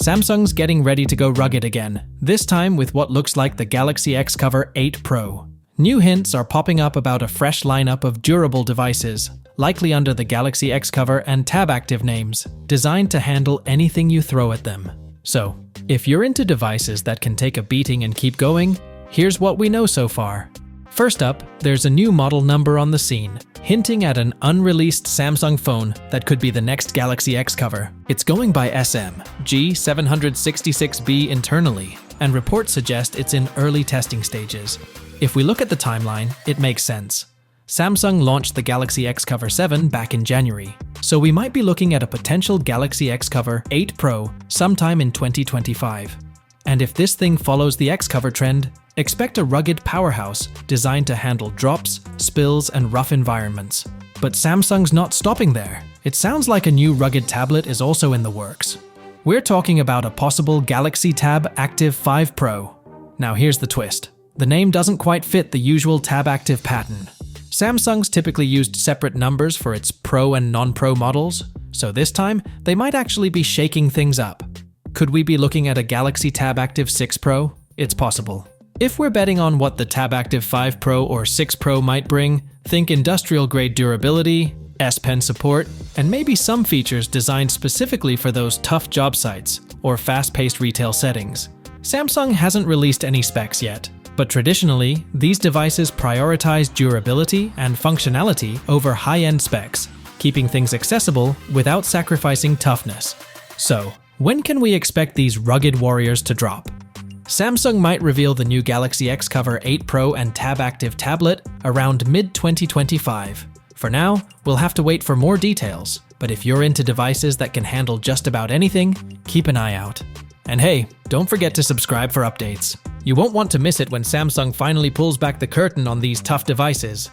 Samsung's getting ready to go rugged again, this time with what looks like the Galaxy XCover 8 Pro. New hints are popping up about a fresh lineup of durable devices, likely under the Galaxy XCover and Tab Active names, designed to handle anything you throw at them. So, if you're into devices that can take a beating and keep going, here's what we know so far. First up, there's a new model number on the scene, hinting at an unreleased Samsung phone that could be the next Galaxy XCover. It's going by SM G766B internally, and reports suggest it's in early testing stages. If we look at the timeline, it makes sense. Samsung launched the Galaxy XCover 7 back in January, so we might be looking at a potential Galaxy XCover 8 Pro sometime in 2025. And if this thing follows the XCover trend, expect a rugged powerhouse designed to handle drops, spills, and rough environments. But Samsung's not stopping there. It sounds like a new rugged tablet is also in the works. We're talking about a possible Galaxy Tab Active 5 Pro. Now here's the twist. The name doesn't quite fit the usual Tab Active pattern. Samsung's typically used separate numbers for its Pro and non-Pro models, so this time they might actually be shaking things up. Could we be looking at a Galaxy Tab Active 6 Pro? It's possible. If we're betting on what the Tab Active 5 Pro or 6 Pro might bring, think industrial-grade durability, S Pen support, and maybe some features designed specifically for those tough job sites or fast-paced retail settings. Samsung hasn't released any specs yet, but traditionally, these devices prioritize durability and functionality over high-end specs, keeping things accessible without sacrificing toughness. So, when can we expect these rugged warriors to drop? Samsung might reveal the new Galaxy XCover 8 Pro and Tab Active tablet around mid-2025. For now, we'll have to wait for more details, but if you're into devices that can handle just about anything, keep an eye out. And hey, don't forget to subscribe for updates. You won't want to miss it when Samsung finally pulls back the curtain on these tough devices.